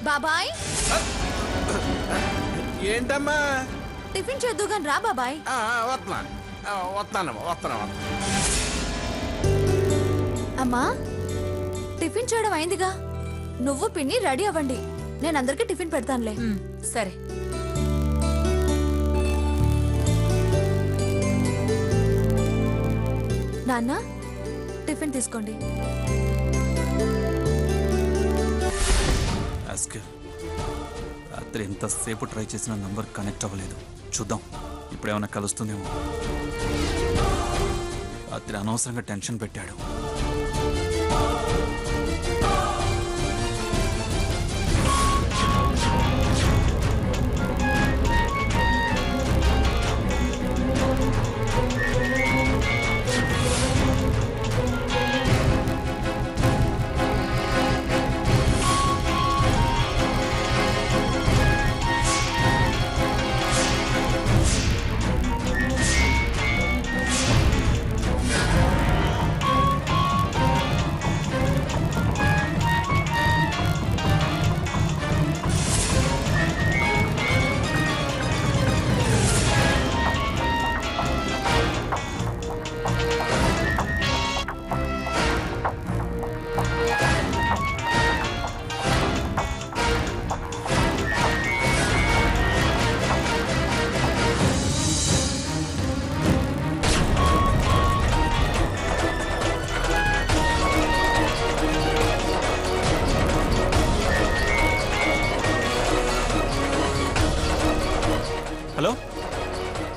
బాబాయ్ ఏంటమ్మా? టిఫిన్ చేద్దు గాని రా బాబాయ్. వస్తాను. అమ్మా టిఫిన్ చేయడం అయిందిగా, నువ్వు పిన్ని రెడీ అవ్వండి, నేను అందరికి టిఫిన్ పెడతానులే. సరే. నాన్న టిఫిన్ తీసుకోండి. రాత్రి ఎంతసేపు ట్రై చేసిన నంబర్ కనెక్ట్ అవ్వలేదు. చూద్దాం ఇప్పుడేమన్నా కలుస్తుందేమో. రాత్రి అనవసరంగా టెన్షన్ పెట్టాడు. హలో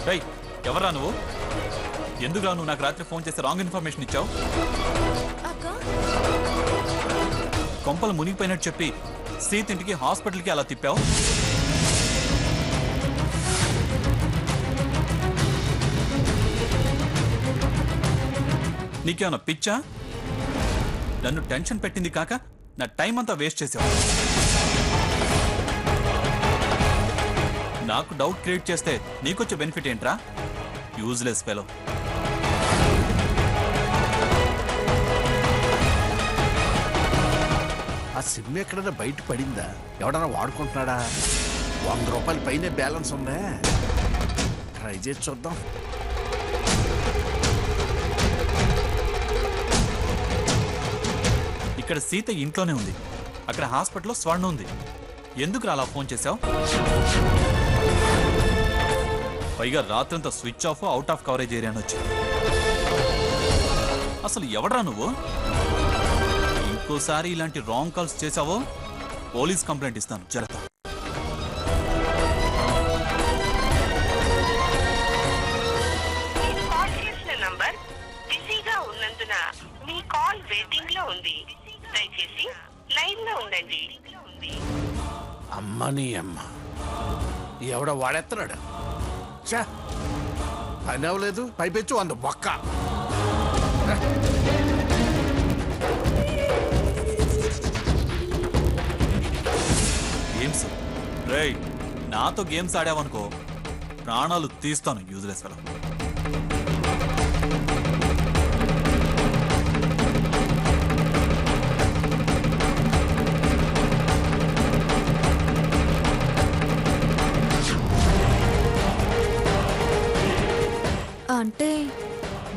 రై, ఎవరా నువ్వు? ఎందుకురా నువ్వు నాకు రాత్రి ఫోన్ చేస్తే రాంగ్ ఇన్ఫర్మేషన్ ఇచ్చావు? కొంపలు మునిగిపోయినట్టు చెప్పి సీత ఇంటికి హాస్పిటల్కి అలా తిప్పావు. నీకేమన్నా పిచ్చా? నన్ను టెన్షన్ పెట్టింది కాక నా టైం అంతా వేస్ట్ చేసావు. నాకు డౌట్ క్రియేట్ చేస్తే నీకొచ్చే బెనిఫిట్ ఏంట్రా? Useless fellow. ఆ సిమ్ ఎక్కడైనా బయట పడిందా? ఎవడన్నా వాడుకుంటున్నాడా? 100 రూపాయల పైనే బ్యాలెన్స్ ఉందా? ట్రై చేసి చూద్దాం. ఇక్కడ సీత ఇంట్లోనే ఉంది, అక్కడ హాస్పిటల్లో స్వర్ణ ఉంది. ఎందుకు అలా ఫోన్ చేశావు? పైగా రాత్రంతా switch off, out of coverage area అని వచ్చింది. అసలు ఎవడ్రా నువ్వు? ఇంకోసారి ఇలాంటి రాంగ్ కాల్స్ చేశావో పోలీస్ కంప్లైంట్ ఇస్తాను. జరత అమ్మని అమ్మ, ఎవడ వాడేస్తున్నాడు? చా, పని అవ్వలేదు, పైపెచ్చు 100 బొక్క. గేమ్స్ రేయ్, నాతో గేమ్స్ ఆడావనుకో ప్రాణాలు తీస్తాను. Useless fellow. అంటే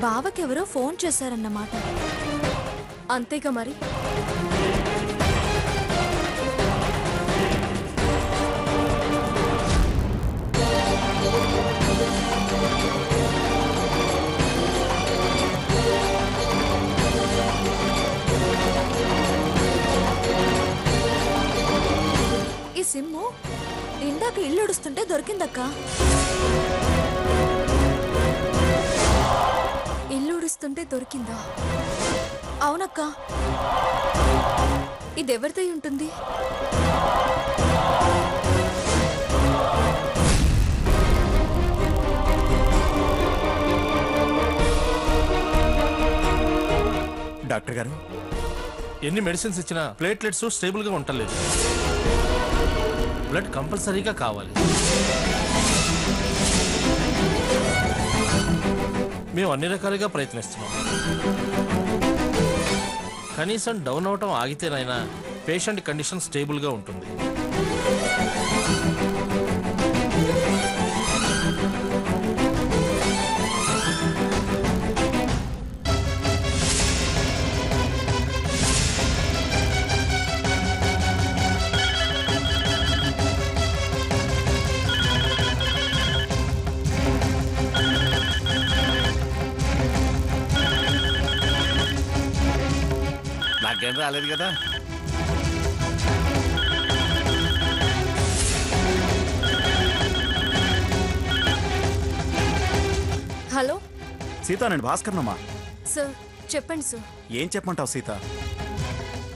బావకెవరో ఫోన్ చేశారన్నమాట. అంతేగా మరి. ఈ సిమ్ము ఇందాక ఇల్లు ఉడుస్తుంటే దొరికిందక్క. ఇల్లు ఉడుస్తుంటే దొరికిందా? అవునక్క. ఇదెవరిదై ఉంటుంది? డాక్టర్ గారు, ఎన్ని మెడిసిన్స్ ఇచ్చినా ప్లేట్లెట్స్ స్టేబుల్గా ఉండలేదు. బ్లడ్ కంపల్సరీగా కావాలి. మేము అన్ని రకాలుగా ప్రయత్నిస్తున్నాం. కనీసం డౌన్ అవటం ఆగితేనైనా పేషెంట్ కండిషన్ స్టేబుల్గా ఉంటుంది. నాకేం రాలేదు కదా. హలో సీత, నేను భాస్కర్నమ్మా. సార్, చెప్పండి సార్. ఏం చెప్పమంటావు సీత?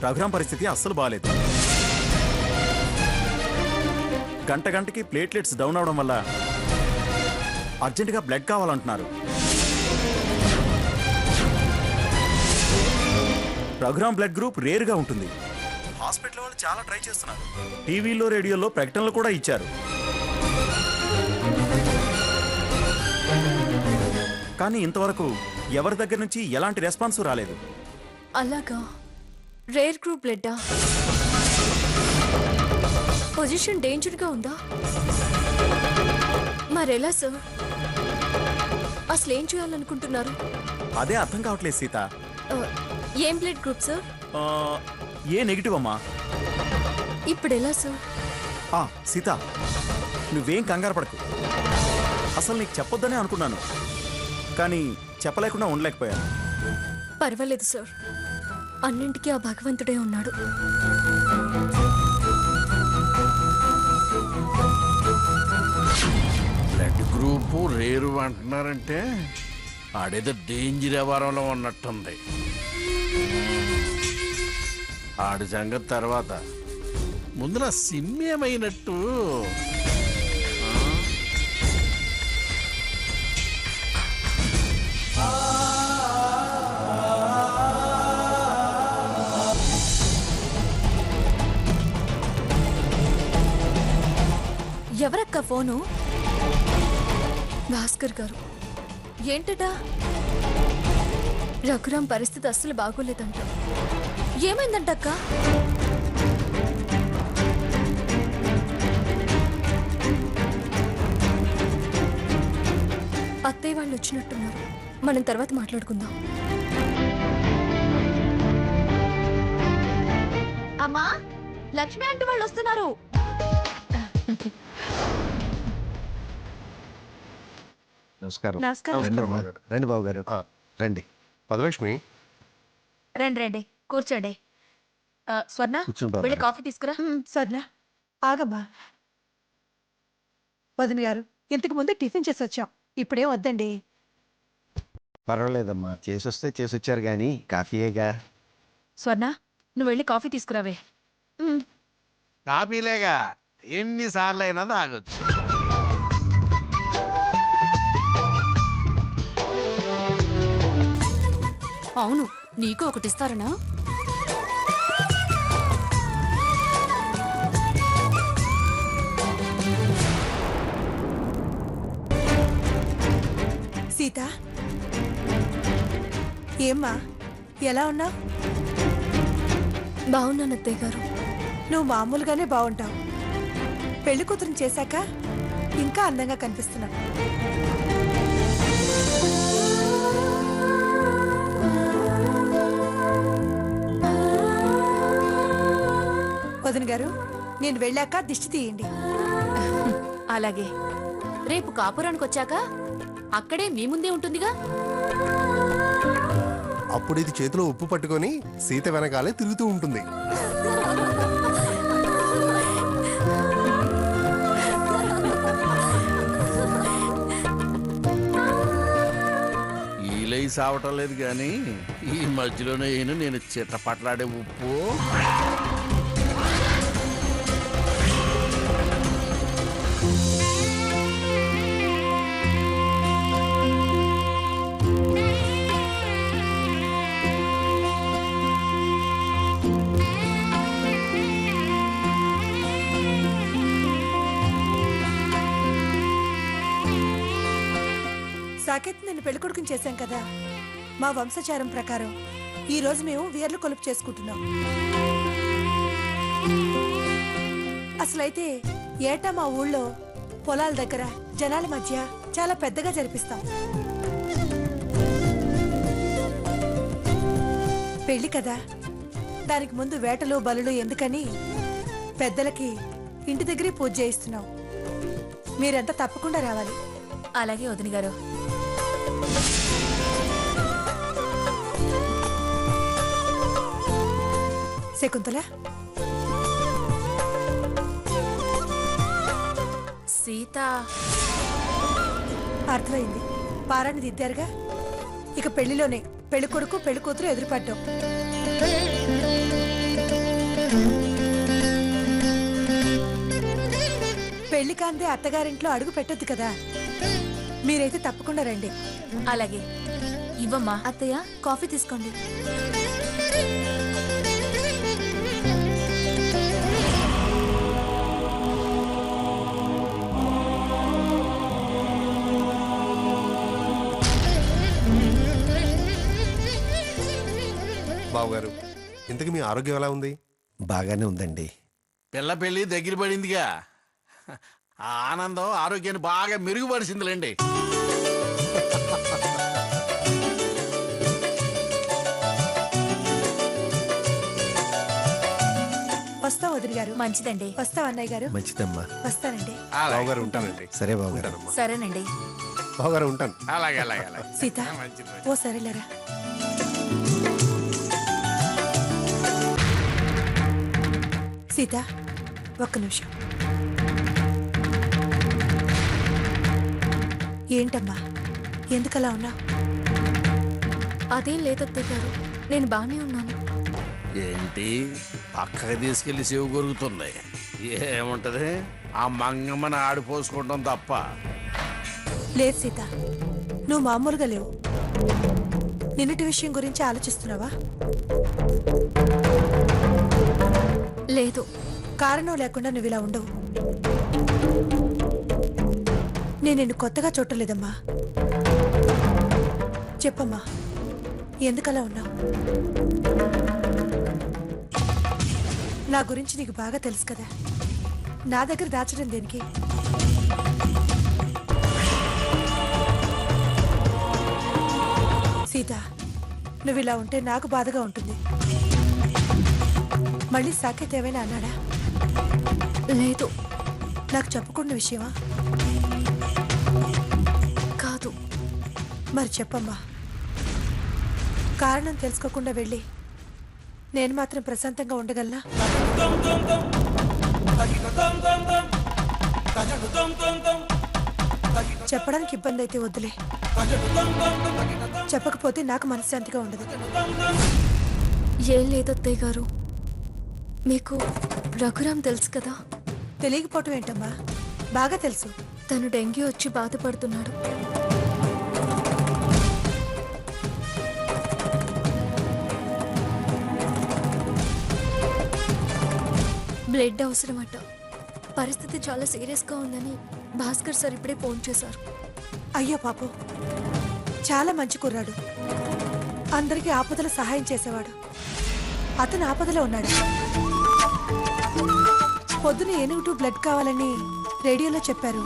రఘురాం పరిస్థితి అస్సలు బాగాలేదు. గంటకి ప్లేట్లెట్స్ డౌన్ అవడం వల్ల అర్జెంటుగా బ్లడ్ కావాలంటున్నారు. రఘురాం బ్లడ్ గ్రూప్ రేరుగా ఉంటుంది. హాస్పిటల్ వాళ్ళు చాలా ట్రై చేస్తున్నారు. టీవీలో, రేడియోలో ప్రకటనలు కూడా ఇచ్చారు. కానీ ఇంతవరకు ఎవరి దగ్గర నుంచి ఎలాంటి రెస్పాన్స్ రాలేదు. అలాగా? రేర్ గ్రూప్ బ్లడ్డా? పొజిషన్ డేంజర్గా ఉందా? మరెలా సార్? అసలు ఏం చేయాలనుకుంటున్నారు? అదే అర్థం కావట్లేదు సీత. ఆ, ఏం బ్లడ్ గ్రూప్ సార్? ఆ, ఏ నెగిటివ్ అమ్మా. ఇప్పుడు ఎలా సార్? సీత, నువ్వేం కంగారు పడకు. అసలు నీకు చెప్పొద్దనే అనుకున్నాను, కానీ చెప్పలేకుండా ఉండలేకపోయాను. పర్వాలేదు సార్, అన్నింటికీ ఆ భగవంతుడే ఉన్నాడు. బ్లడ్ గ్రూపు రేరు అంటున్నారంటే ఆడేదో డేంజర్ వ్యవహారంలో ఉన్నట్టుంది. ఆడి సంగతి తర్వాత, ముందు నా సిమ్ ఏమైనట్టు. ఎవరక్క ఫోను? భాస్కర్ గారు. ఏంటట? రఘురాం పరిస్థితి అస్సలు బాగోలేదంట. ఏమైందంటక్క? అత్తయ్య వాళ్ళు వచ్చినట్టున్నారు. మనం తర్వాత మాట్లాడుకుందాం. అమ్మా, లక్ష్మి అంటే వాళ్ళు వస్తున్నారు. నమస్కారం. నమస్కారం. రండి బాబు గారు, రండి. పదలక్ష్మి, రండి రండి, కూర్చోండి. స్వర్ణ, కూర్చోండి బాబు వెళ్ళి గారు. కాఫీ తీసుకురా. సర్నా ఆగమ్మా. వదిన గారు, ఇంతకు ముందే టిఫిన్ చేసి వచ్చాం, ఇప్పుడేం వద్దండి. పర్వాలేదమ్మా, చేసొస్తే చేసొచ్చారు కానీ కాఫీయేగా. స్వర్ణ, నువ్వు వెళ్ళి కాఫీ తీసుకురావే. కాపీలేగా, ఎన్నిసార్లు అయినా తాగొచ్చు. అవును, నీకు ఒకటి ఇస్తారనా? సీత, ఏమ్మా, ఎలా ఉన్నావు? బాగున్నాను అత్తయ్య గారు. నువ్వు మామూలుగానే బాగుంటావు. పెళ్లి కూతురు చేశాక ఇంకా అందంగా కనిపిస్తున్నావు. వదిన గారు, నేను వెళ్ళాక దిష్టి తీయండి. అలాగే. రేపు కాపురానికి వచ్చాక అక్కడే మీ ముందే ఉంటుందిగా. అప్పుడు ఇది చేతిలో ఉప్పు పట్టుకొని సీత వెనకాలే తిరుగుతూ ఉంటుంది. ఈలై సావటం లేదు కానీ ఈ మధ్యలోనే నేను చిట్టపట్లాడే ఉప్పు. సాకేత్, నేను పెళ్లి కొడుకుని చేశాం కదా, మా వంశచారం ప్రకారం ఈ రోజు మేము వీర్లు కొలుపు చేసుకుంటున్నాం. అసలు అసలైతే ఏటా మా ఊళ్ళో పొలాల దగ్గర జనాల మధ్య చాలా పెద్దగా జరిపిస్తాం. పెళ్లి కదా, దానికి ముందు వేటలు బలులు ఎందుకని పెద్దలకి ఇంటి దగ్గరే పూజ చేయిస్తున్నాం. మీరంతా తప్పకుండా రావాలి. అలాగే వదిన గారు. శకుంతల, సీత అర్థమైంది. పారాన్ని దిద్దారుగా, ఇక పెళ్లిలోనే పెళ్లి కొడుకు పెళ్లి కూతురు ఎదురుపడ్డాం. పెళ్లి కాందే అత్తగారింట్లో అడుగు పెట్టొద్దు కదా. మీరైతే తప్పకుండా రండి. అలాగే. ఇవ్వమ్మా. అత్తయ్య, కాఫీ తీసుకోండి. బావగారు, ఇంతకు మీ ఆరోగ్యం ఎలా ఉంది? బాగానే ఉందండి. పిల్ల పెళ్లి దగ్గర పడిందిగా, ఆ ఆనందం ఆరోగ్యాన్ని బాగా మెరుగుపరిచిందిలేండి. వస్తాం వదిలి గారు. మంచిదండి. వస్తాం అన్నయ్య గారు. మంచిదమ్మా. వస్తానండి. బావగారు ఉంటానండి. సరే బావగారు. ఉంటానమ్మా. సరేనండి. బావగారు ఉంటాను. అలాగే అలాగే అలాగే. సీత, ఓ సరేలేరా. సీత, ఒక్క నిమిషం. ఏంటమ్మా, ఎందుకలా ఉన్నావు? అదేం లేదత్తయ్య గారు, నేను బానే ఉన్నాను. ఏంటి పక్కకి తీసుకెళ్లి సేవ కొరుకుతుంది? ఏముంటది, ఆ మంగమ్మని ఆడిపోసుకోవడం తప్ప. లేదు సీత, నువ్వు మామూలుగా లేవు. నిన్నటి విషయం గురించి ఆలోచిస్తున్నావా? లేదు. కారణం లేకుండా నువ్వు ఇలా ఉండవు. నేను నిన్ను కొత్తగా చూడలేదమ్మా. చెప్పమ్మా, ఎందుకలా ఉన్నావు? నా గురించి నీకు బాగా తెలుసు కదా. నా దగ్గర దాచడం దేనికి? సీత, నువ్వు ఇలా ఉంటే నాకు బాధగా ఉంటుంది. మళ్ళీ సాకేత్ ఏమైనా అన్నాడా? లేదు. నాకు చెప్పకుండా విషయమా? కాదు. మరి చెప్పమ్మా. కారణం తెలుసుకోకుండా వెళ్ళి నేను మాత్రం ప్రశాంతంగా ఉండగలనా? చెప్పడానికి ఇబ్బంది అయితే వద్దులే. చెప్పకపోతే నాకు మనశ్శాంతిగా ఉండదు. ఏం లేదత్తయ్య గారు, మీకు రఘురామ్ తెలుసు కదా. తెలియకపోవటం ఏంటమ్మా, బాగా తెలుసు. తను డెంగ్యూ వచ్చి బాధపడుతున్నాడు. బ్లడ్ అవసరమట. పరిస్థితి చాలా సీరియస్గా ఉందని భాస్కర్ సార్ ఇప్పుడే ఫోన్ చేశారు. అయ్యో పాపం, చాలా మంచి కుర్రాడు. అందరికీ ఆపదలో సహాయం చేసేవాడు. అతను ఆపదలో ఉన్నాడు. పొద్దున ఏనుగుటూ బ్లడ్ కావాలని రేడియోలో చెప్పారు.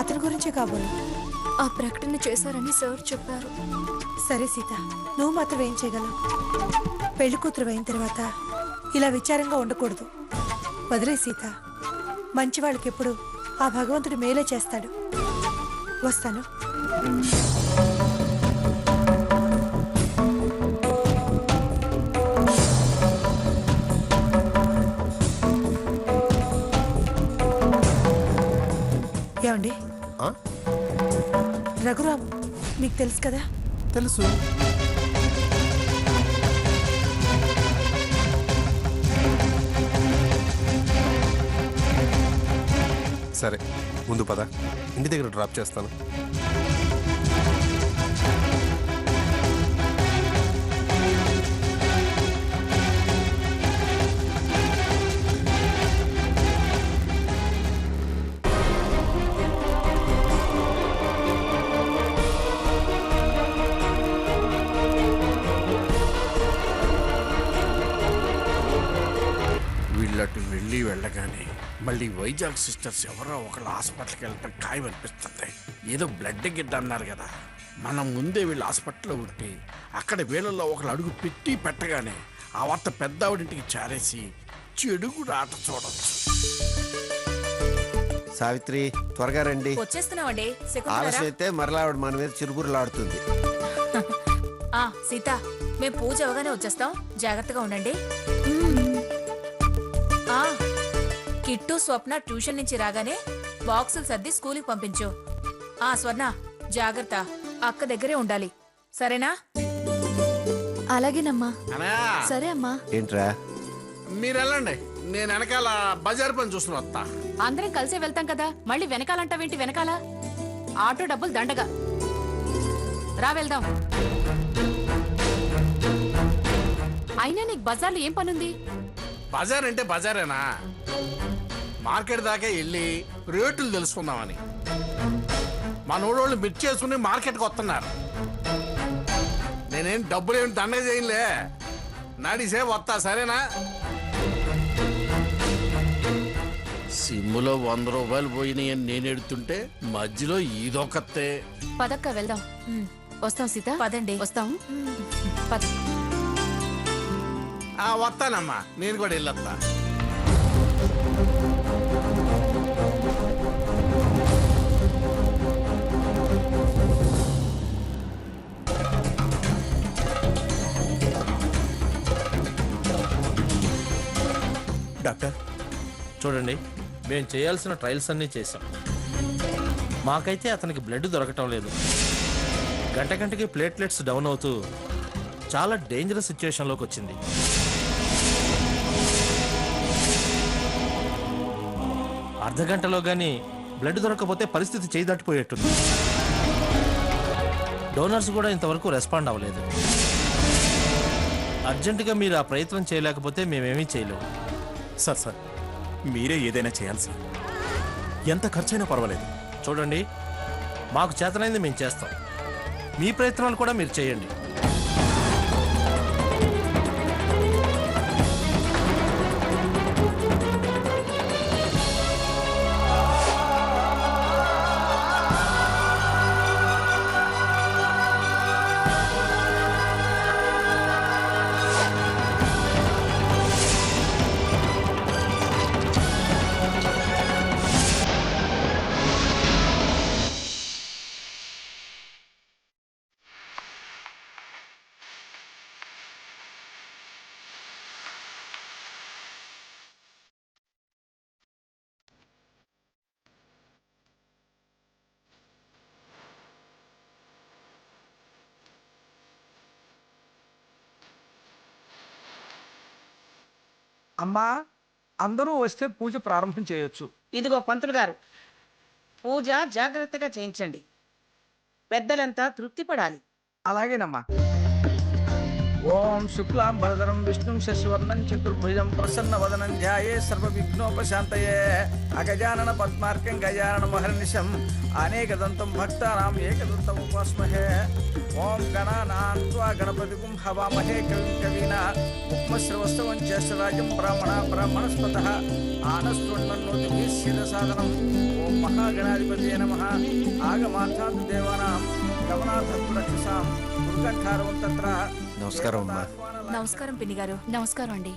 అతని గురించే కాబోలు ఆ ప్రకటన చేశారని సార్ చెప్పారు. సరే సీత, నువ్వు మాత్రం ఏం చేయగలవు? పెళ్లి కూతురు అయిన తర్వాత ఇలా విచారంగా ఉండకూడదు. వదిలే సీత, మంచి వాళ్ళకి ఎప్పుడు ఆ భగవంతుడు మేలే చేస్తాడు. వస్తాను. ఏమండి, ఆ? రఘురామ్ మీకు తెలుసు కదా? తెలుసు. సరే, ముందు పద, ఇంటి దగ్గర డ్రాప్ చేస్తాను. వీళ్ళ అటు వెళ్ళగానే మళ్ళీ వైజాగ్ సిస్టర్స్ ఎవరో ఒకళ్ళు హాస్పిటల్కి వెళ్ళటం ఖాయం అనిపిస్తుంది. ఏదో బ్లడ్ గిడ్డ అన్నారు కదా, మనం ముందే వీళ్ళు హాస్పిటల్లో ఉంటే అక్కడ వీళ్ళల్లో ఒకళ్ళు అడుగు పెట్టి పెట్టగానే ఆ వార్త పెద్ద ఆవిడింటికి చారేసి చెడుగు ఆట చూడచ్చు. సావిత్రి త్వరగా రండి. వచ్చేస్తున్నామండి. ఆలస్యం అయితే మరలా ఆవిడ మన మీద చిరుబురులాడుతుంది. సీత, మేము పూజ అవగానే వచ్చేస్తాం, జాగ్రత్తగా ఉండండి. కిట్టు స్వప్న ట్యూషన్ నుంచి రాగానే బాక్సులు సర్ది స్కూల్కి పంపించు. స్వర్ణ జాగ్రత్త, అక్క దగ్గరే ఉండాలి, సరేనా? అలాగేనమ్మా. అనయా సరే అమ్మా. ఏంట్రా? మీరు వెళ్ళండి, నేను వెనకాల బజార్ పని చూస్తున్నా వస్తా. అందరం కలిసే వెళ్తాం కదా, మళ్ళీ వెనకాలంటావేంటి? వెనకాల ఆటో డబ్బులు దండగా. రా వెళ్దాం. అయినా నీకు బజార్లో ఏం పనుంది? బజార్ అంటే బజారేనా, మార్కెట్ దాకా వెళ్ళి రేట్లు తెలుసుకుందామని. మా నోడోళ్ళు మిర్చి చేసుకుని మార్కెట్కి వస్తున్నారు. నేనేం డబ్బులు ఏమి దండగ చేయలే, నడిసే వస్తా, సరేనా? సిమ్ములో 100 రూపాయలు పోయినాయి అని నేను ఎడుతుంటే మధ్యలో ఈదొకతే. పదక్క వెళ్దాం. వస్తాం సీత, పదండి. వస్తాం. వస్తానమ్మా, నేను కూడా వెళ్ళొస్తా. డాక్టర్ చూడండి, మేము చేయాల్సిన ట్రయల్స్ అన్నీ చేసాం. మాకైతే అతనికి బ్లడ్ దొరకటం లేదు. గంటకి ప్లేట్లెట్స్ డౌన్ అవుతూ చాలా డేంజరస్ సిచ్యువేషన్లోకి వచ్చింది. అర్ధగంటలో కానీ బ్లడ్ దొరకకపోతే పరిస్థితి చేయి దాటిపోయేట్టుంది. డోనర్స్ కూడా ఇంతవరకు రెస్పాండ్ అవ్వలేదు. అర్జెంటుగా మీరు ఆ ప్రయత్నం చేయలేకపోతే మేమేమీ చేయలేము. సార్ మీరే ఏదైనా చేయాలి సార్. ఎంత ఖర్చైనా పర్వాలేదు. చూడండి, మాకు చేతనైంది మేము చేస్తాం. మీ ప్రయత్నాలు కూడా మీరు చేయండి. అమ్మా, అందరూ వస్తే పూజ ప్రారంభం చేయొచ్చు. ఇదిగో పంతులు గారు, పూజ జాగ్రత్తగా చేయించండి. పెద్దలంతా తృప్తి పడాలి. అలాగేనమ్మా. ఓం శుక్లాం భరధరం విష్ణుం శశివర్ణం చతుర్భుజం ప్రసన్నవదనం ధ్యాయే సర్వవిఘ్నోపశాంతయే అగజానన పద్మార్కం గజానన మహర్నిశం అనేకదంతం భక్తానాం ఏకదంతం ఉపాస్మహే. ఓం గణానాం త్వా గణపతిగుం హవామహే కవిం కవీనా ఉపమశ్రవస్తవం జ్యేష్ఠరాజం బ్రాహ్మణస్పతః ఆనస్తృణ్వన్నోతిభిः సిద్ధసాధనం. ఓం మహాగణాధిపతయే నమః. ఆగమార్థాత్ దేవానాం గమనార్థం రక్షసాం దుర్గంఠారవం తత్ర. నమస్కారం అమ్మా. నమస్కారం పిన్ని గారు. నమస్కారం అండి.